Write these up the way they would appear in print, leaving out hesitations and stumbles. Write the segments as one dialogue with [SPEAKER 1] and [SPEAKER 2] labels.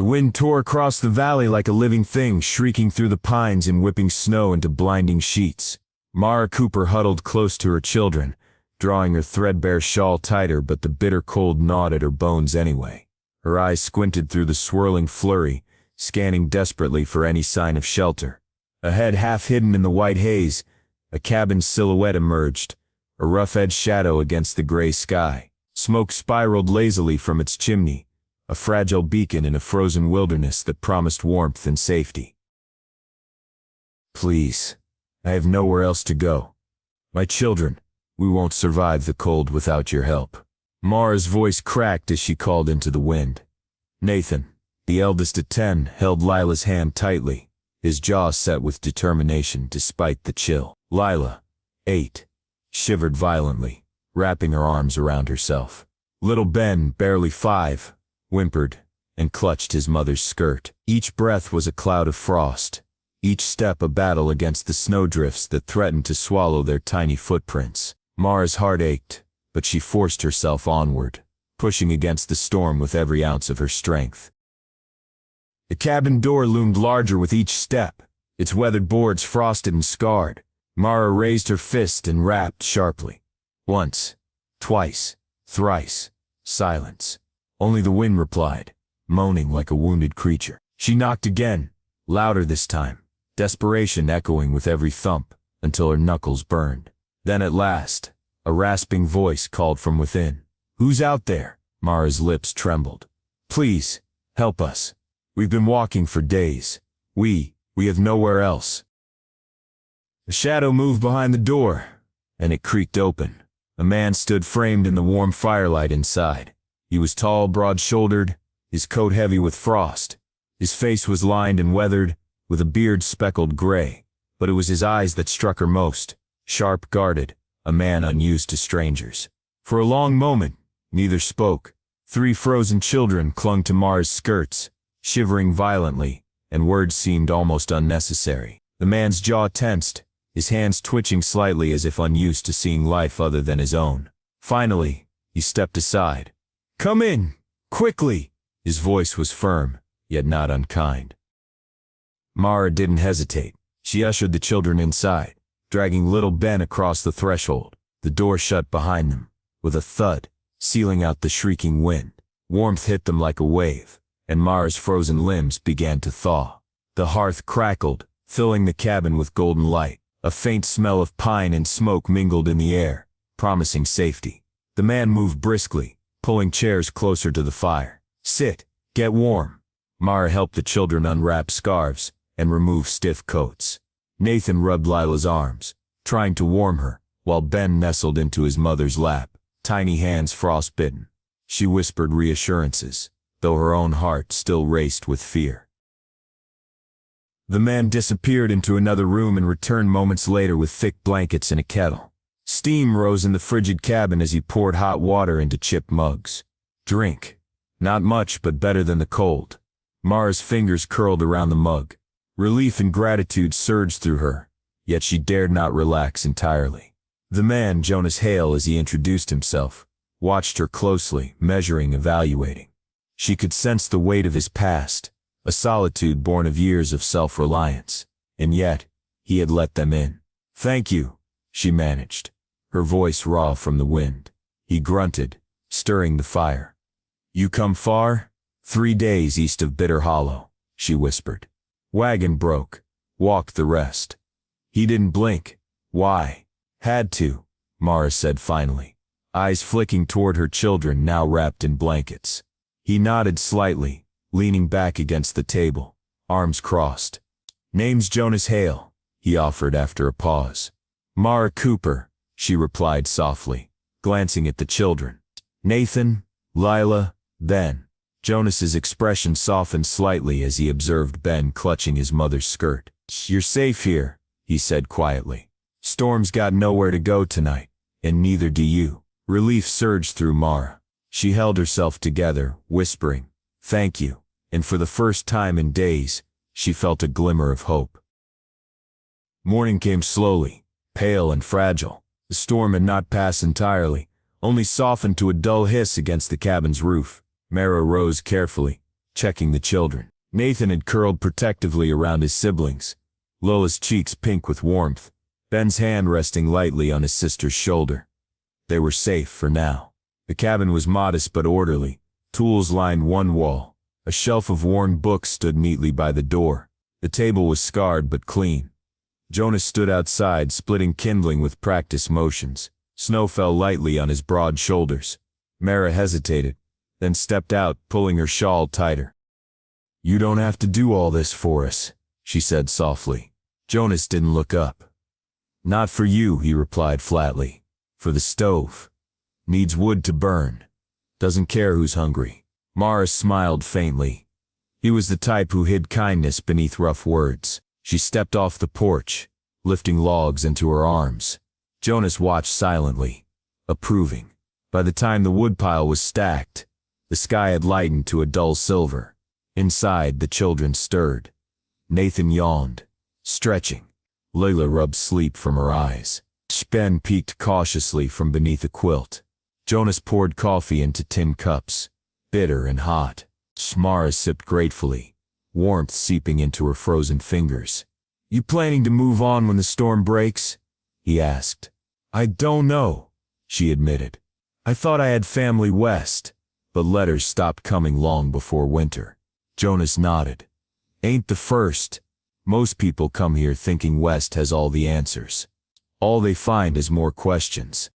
[SPEAKER 1] The wind tore across the valley like a living thing, shrieking through the pines and whipping snow into blinding sheets. Mara Cooper huddled close to her children, drawing her threadbare shawl tighter, but the bitter cold gnawed at her bones anyway. Her eyes squinted through the swirling flurry, scanning desperately for any sign of shelter. Ahead, half hidden in the white haze, a cabin's silhouette emerged, a rough-edged shadow against the gray sky. Smoke spiraled lazily from its chimney, a fragile beacon in a frozen wilderness that promised warmth and safety. "Please, I have nowhere else to go. My children, we won't survive the cold without your help." Mara's voice cracked as she called into the wind. Nathan, the eldest of 10, held Lila's hand tightly, his jaw set with determination despite the chill. Lila, 8, shivered violently, wrapping her arms around herself. Little Ben, barely 5, whimpered and clutched his mother's skirt. Each breath was a cloud of frost, each step a battle against the snowdrifts that threatened to swallow their tiny footprints. Mara's heart ached, but she forced herself onward, pushing against the storm with every ounce of her strength. The cabin door loomed larger with each step, its weathered boards frosted and scarred. Mara raised her fist and rapped sharply. Once, twice, thrice, silence. Only the wind replied, moaning like a wounded creature. She knocked again, louder this time, desperation echoing with every thump, until her knuckles burned. Then at last, a rasping voice called from within. "Who's out there?" Mara's lips trembled. "Please, help us. We've been walking for days. We have nowhere else." A shadow moved behind the door, and it creaked open. A man stood framed in the warm firelight inside. He was tall, broad-shouldered, his coat heavy with frost. His face was lined and weathered, with a beard speckled gray, but it was his eyes that struck her most, sharp, guarded, a man unused to strangers. For a long moment, neither spoke. 3 frozen children clung to Mara's skirts, shivering violently, and words seemed almost unnecessary. The man's jaw tensed, his hands twitching slightly as if unused to seeing life other than his own. Finally, he stepped aside. "Come in, quickly!" His voice was firm, yet not unkind. Mara didn't hesitate. She ushered the children inside, dragging little Ben across the threshold. The door shut behind them, with a thud, sealing out the shrieking wind. Warmth hit them like a wave, and Mara's frozen limbs began to thaw. The hearth crackled, filling the cabin with golden light. A faint smell of pine and smoke mingled in the air, promising safety. The man moved briskly, pulling chairs closer to the fire. "Sit, get warm." Mara helped the children unwrap scarves and remove stiff coats. Nathan rubbed Lila's arms, trying to warm her, while Ben nestled into his mother's lap, tiny hands frostbitten. She whispered reassurances, though her own heart still raced with fear. The man disappeared into another room and returned moments later with thick blankets and a kettle. Steam rose in the frigid cabin as he poured hot water into chipped mugs. "Drink. Not much, but better than the cold." Mara's fingers curled around the mug. Relief and gratitude surged through her, yet she dared not relax entirely. The man, Jonas Hale as he introduced himself, watched her closely, measuring, evaluating. She could sense the weight of his past, a solitude born of years of self-reliance, and yet, he had let them in. "Thank you," she managed, her voice raw from the wind. He grunted, stirring the fire. "You come far?" 3 days east of Bitter Hollow," she whispered. "Wagon broke. Walked the rest." He didn't blink. "Why?" "Had to," Mara said finally, eyes flicking toward her children now wrapped in blankets. He nodded slightly, leaning back against the table, arms crossed. "Name's Jonas Hale," he offered after a pause. "Mara Cooper," she replied softly, glancing at the children. "Nathan, Lila, Ben." Jonas's expression softened slightly as he observed Ben clutching his mother's skirt. "You're safe here," he said quietly. "Storm's got nowhere to go tonight, and neither do you." Relief surged through Mara. She held herself together, whispering, "Thank you," and for the first time in days, she felt a glimmer of hope. Morning came slowly, pale and fragile. The storm had not passed entirely, only softened to a dull hiss against the cabin's roof. Mara rose carefully, checking the children. Nathan had curled protectively around his siblings, Lola's cheeks pink with warmth, Ben's hand resting lightly on his sister's shoulder. They were safe for now. The cabin was modest but orderly. Tools lined one wall. A shelf of worn books stood neatly by the door. The table was scarred but clean. Jonas stood outside, splitting kindling with practiced motions. Snow fell lightly on his broad shoulders. Mara hesitated, then stepped out, pulling her shawl tighter. "You don't have to do all this for us," she said softly. Jonas didn't look up. "Not for you," he replied flatly. "For the stove. Needs wood to burn. Doesn't care who's hungry." Mara smiled faintly. He was the type who hid kindness beneath rough words. She stepped off the porch, lifting logs into her arms. Jonas watched silently, approving. By the time the woodpile was stacked, the sky had lightened to a dull silver. Inside, the children stirred. Nathan yawned, stretching. Layla rubbed sleep from her eyes. Ben peeked cautiously from beneath a quilt. Jonas poured coffee into tin cups, bitter and hot. Mara sipped gratefully, warmth seeping into her frozen fingers. "You planning to move on when the storm breaks?" he asked. "I don't know," she admitted. "I thought I had family west, but letters stopped coming long before winter." Jonas nodded. "Ain't the first. Most people come here thinking west has all the answers. All they find is more questions."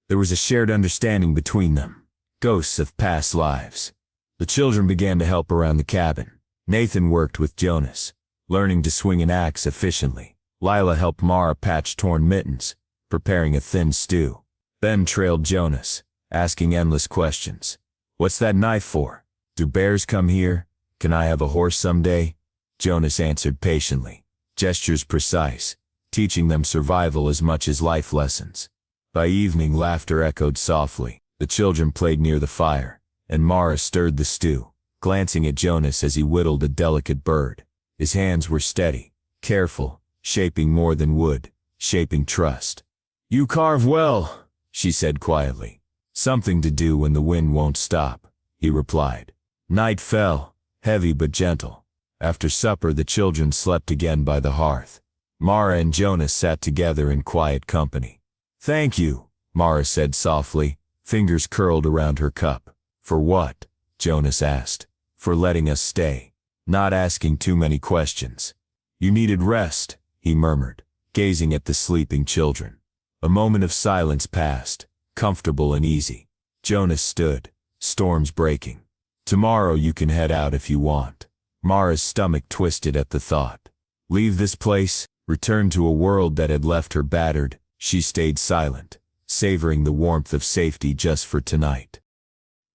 [SPEAKER 1] There was a shared understanding between them. Ghosts of past lives. The children began to help around the cabin. Nathan worked with Jonas, learning to swing an axe efficiently. Lila helped Mara patch torn mittens, preparing a thin stew. Ben trailed Jonas, asking endless questions. "What's that knife for? Do bears come here? Can I have a horse someday?" Jonas answered patiently, gestures precise, teaching them survival as much as life lessons. By evening, laughter echoed softly. The children played near the fire, and Mara stirred the stew, glancing at Jonas as he whittled a delicate bird. His hands were steady, careful, shaping more than wood, shaping trust. "You carve well," she said quietly. "Something to do when the wind won't stop," he replied. Night fell, heavy but gentle. After supper, the children slept again by the hearth. Mara and Jonas sat together in quiet company. "Thank you," Mara said softly, fingers curled around her cup. "For what?" Jonas asked. "For letting us stay. Not asking too many questions." "You needed rest," he murmured, gazing at the sleeping children. A moment of silence passed, comfortable and easy. Jonas stood, storms breaking. "Tomorrow you can head out if you want." Mara's stomach twisted at the thought. Leave this place, return to a world that had left her battered. She stayed silent, savoring the warmth of safety just for tonight.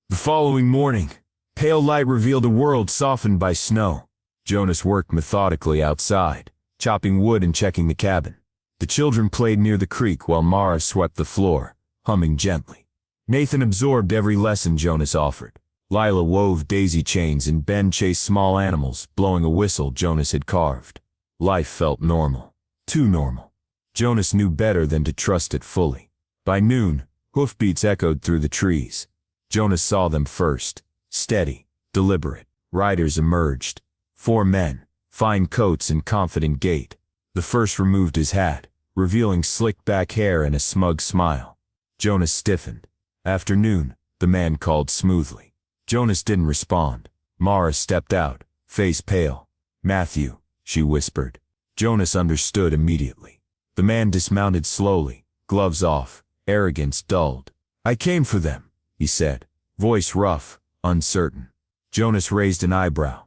[SPEAKER 1] The following morning, pale light revealed a world softened by snow. Jonas worked methodically outside, chopping wood and checking the cabin. The children played near the creek while Mara swept the floor, humming gently. Nathan absorbed every lesson Jonas offered. Lila wove daisy chains and Ben chased small animals, blowing a whistle Jonas had carved. Life felt normal. Too normal. Jonas knew better than to trust it fully. By noon, hoofbeats echoed through the trees. Jonas saw them first, steady, deliberate. Riders emerged. 4 men, fine coats and confident gait. The first removed his hat, revealing slicked back hair and a smug smile. Jonas stiffened. "Afternoon," the man called smoothly. Jonas didn't respond. Mara stepped out, face pale. "Matthew," she whispered. Jonas understood immediately. The man dismounted slowly, gloves off, arrogance dulled. "I came for them," he said, voice rough, uncertain. Jonas raised an eyebrow.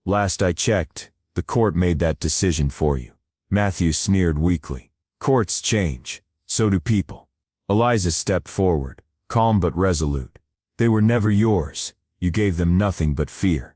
[SPEAKER 1] "Last I checked, the court made that decision for you." Matthew sneered weakly. "Courts change, so do people." Eliza stepped forward, calm but resolute. "They were never yours. You gave them nothing but fear."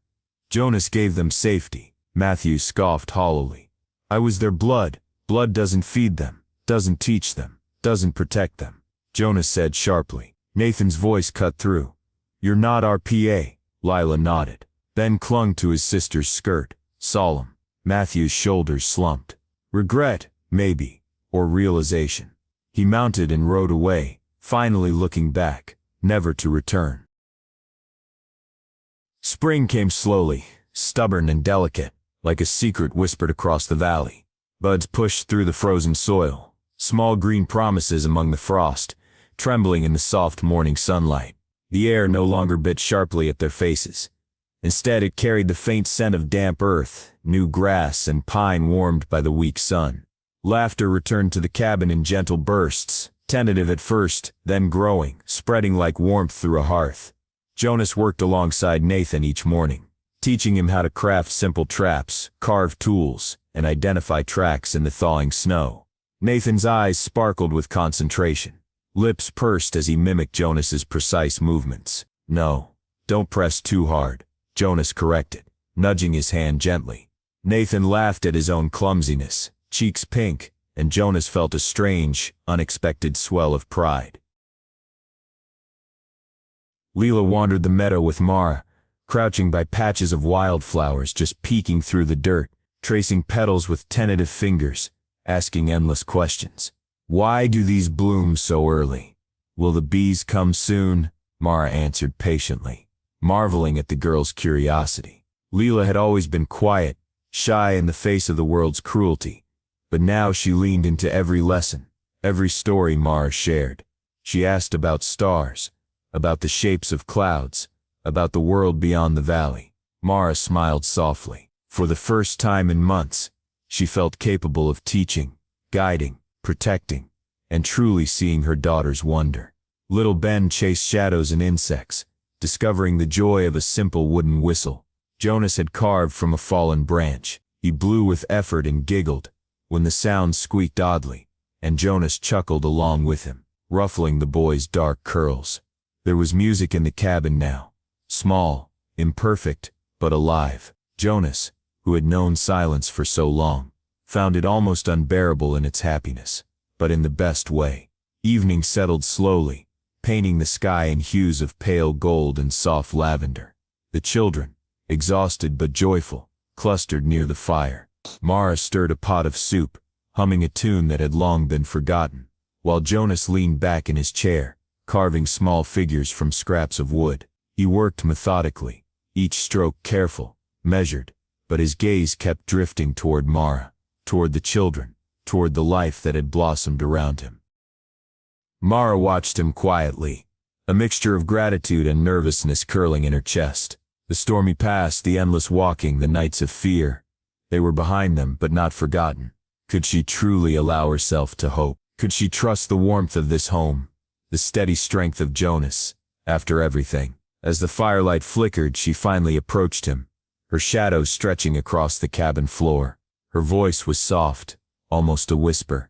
[SPEAKER 1] Jonas gave them safety. Matthew scoffed hollowly. "I was their blood. Blood doesn't feed them, doesn't teach them, doesn't protect them." Jonas said sharply. Nathan's voice cut through. "You're not our PA." Lila nodded. Ben clung to his sister's skirt, solemn. Matthew's shoulders slumped. Regret, maybe, or realization. He mounted and rode away, finally looking back, never to return. Spring came slowly, stubborn and delicate, like a secret whispered across the valley. Buds pushed through the frozen soil, small green promises among the frost, trembling in the soft morning sunlight. The air no longer bit sharply at their faces. Instead, it carried the faint scent of damp earth, new grass, and pine warmed by the weak sun. Laughter returned to the cabin in gentle bursts, tentative at first, then growing, spreading like warmth through a hearth. Jonas worked alongside Nathan each morning, teaching him how to craft simple traps, carve tools, and identify tracks in the thawing snow. Nathan's eyes sparkled with concentration. Lips pursed as he mimicked Jonas's precise movements. "No, don't press too hard," Jonas corrected, nudging his hand gently. Nathan laughed at his own clumsiness, cheeks pink, and Jonas felt a strange, unexpected swell of pride. Leela wandered the meadow with Mara, crouching by patches of wildflowers just peeking through the dirt, tracing petals with tentative fingers, asking endless questions. "Why do these bloom so early? Will the bees come soon?" Mara answered patiently, marveling at the girl's curiosity. Leela had always been quiet, shy in the face of the world's cruelty, but now she leaned into every lesson, every story Mara shared. She asked about stars, about the shapes of clouds, about the world beyond the valley. Mara smiled softly. For the first time in months, she felt capable of teaching, guiding, protecting, and truly seeing her daughter's wonder. Little Ben chased shadows and insects, discovering the joy of a simple wooden whistle Jonas had carved from a fallen branch. He blew with effort and giggled when the sound squeaked oddly, and Jonas chuckled along with him, ruffling the boy's dark curls. There was music in the cabin now, small, imperfect, but alive. Jonas, who had known silence for so long, found it almost unbearable in its happiness, but in the best way. Evening settled slowly, painting the sky in hues of pale gold and soft lavender. The children, exhausted but joyful, clustered near the fire. Mara stirred a pot of soup, humming a tune that had long been forgotten, while Jonas leaned back in his chair, carving small figures from scraps of wood. He worked methodically, each stroke careful, measured, but his gaze kept drifting toward Mara, toward the children, toward the life that had blossomed around him. Mara watched him quietly, a mixture of gratitude and nervousness curling in her chest. The stormy past, the endless walking, the nights of fear, they were behind them but not forgotten. Could she truly allow herself to hope? Could she trust the warmth of this home, the steady strength of Jonas, after everything? As the firelight flickered, she finally approached him, her shadow stretching across the cabin floor. Her voice was soft, almost a whisper.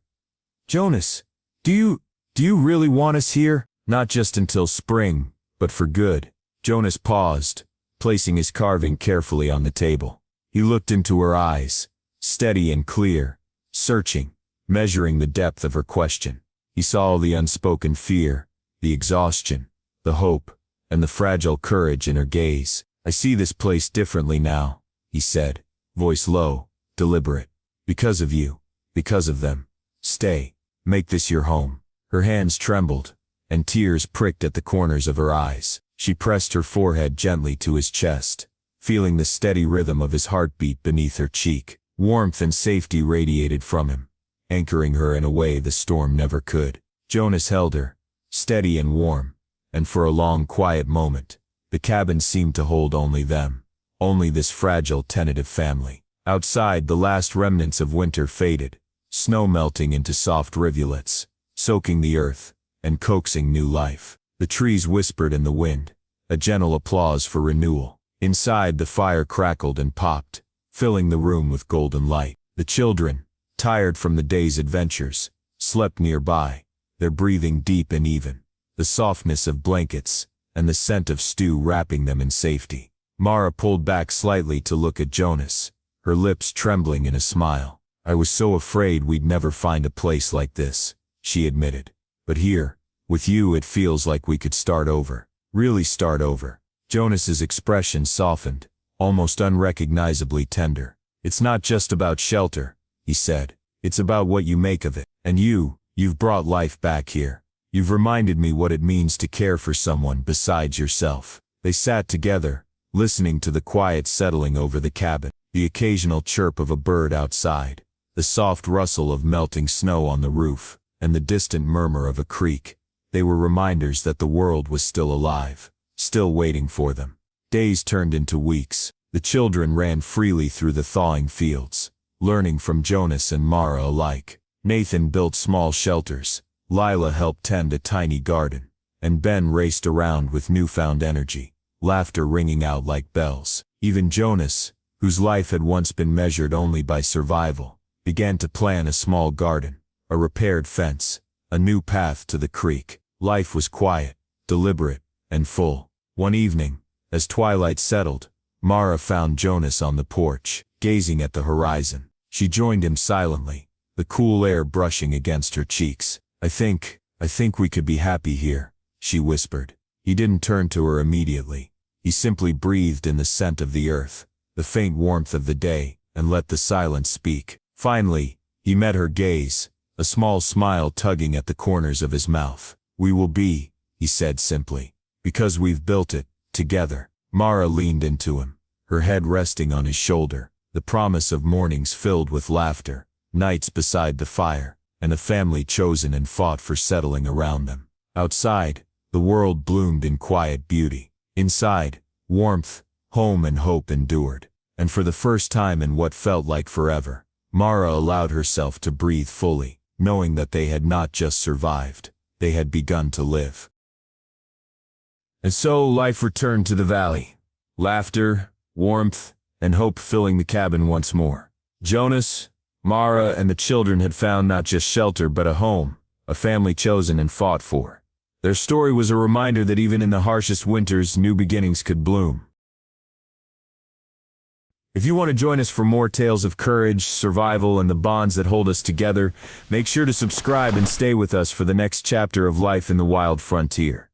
[SPEAKER 1] "Jonas, do you really want us here? Not just until spring, but for good." Jonas paused, placing his carving carefully on the table. He looked into her eyes, steady and clear, searching, measuring the depth of her question. He saw the unspoken fear, the exhaustion, the hope, and the fragile courage in her gaze. "I see this place differently now," he said, voice low, deliberate. "Because of you, because of them. Stay, make this your home." Her hands trembled, and tears pricked at the corners of her eyes. She pressed her forehead gently to his chest, feeling the steady rhythm of his heartbeat beneath her cheek. Warmth and safety radiated from him, anchoring her in a way the storm never could. Jonas held her, steady and warm, and for a long quiet moment, the cabin seemed to hold only them, only this fragile tentative family. Outside, the last remnants of winter faded, snow melting into soft rivulets, soaking the earth, and coaxing new life. The trees whispered in the wind, a gentle applause for renewal. Inside, the fire crackled and popped, filling the room with golden light. The children, tired from the day's adventures, slept nearby, their breathing deep and even, the softness of blankets, and the scent of stew wrapping them in safety. Mara pulled back slightly to look at Jonas, her lips trembling in a smile. "I was so afraid we'd never find a place like this," she admitted. "But here, with you, it feels like we could start over. Really start over." Jonas's expression softened, almost unrecognizably tender. "It's not just about shelter," he said. "It's about what you make of it. And you've brought life back here. You've reminded me what it means to care for someone besides yourself." They sat together, listening to the quiet settling over the cabin, the occasional chirp of a bird outside, the soft rustle of melting snow on the roof, and the distant murmur of a creek. They were reminders that the world was still alive, still waiting for them. Days turned into weeks. The children ran freely through the thawing fields, learning from Jonas and Mara alike. Nathan built small shelters, Lila helped tend a tiny garden, and Ben raced around with newfound energy, laughter ringing out like bells. Even Jonas, whose life had once been measured only by survival, began to plan a small garden, a repaired fence, a new path to the creek. Life was quiet, deliberate, and full. One evening, as twilight settled, Mara found Jonas on the porch, gazing at the horizon. She joined him silently, the cool air brushing against her cheeks. I think we could be happy here," she whispered. He didn't turn to her immediately. He simply breathed in the scent of the earth, the faint warmth of the day, and let the silence speak. Finally, he met her gaze, a small smile tugging at the corners of his mouth. "We will be," he said simply, "because we've built it, together." Mara leaned into him, her head resting on his shoulder, the promise of mornings filled with laughter, nights beside the fire, and a family chosen and fought for settling around them. Outside, the world bloomed in quiet beauty. Inside, warmth, home and hope endured. And for the first time in what felt like forever, Mara allowed herself to breathe fully, knowing that they had not just survived, they had begun to live. And so life returned to the valley. Laughter, warmth, and hope filling the cabin once more. Jonas, Mara, and the children had found not just shelter but a home, a family chosen and fought for. Their story was a reminder that even in the harshest winters, new beginnings could bloom. If you want to join us for more tales of courage, survival, and the bonds that hold us together, make sure to subscribe and stay with us for the next chapter of life in the wild frontier.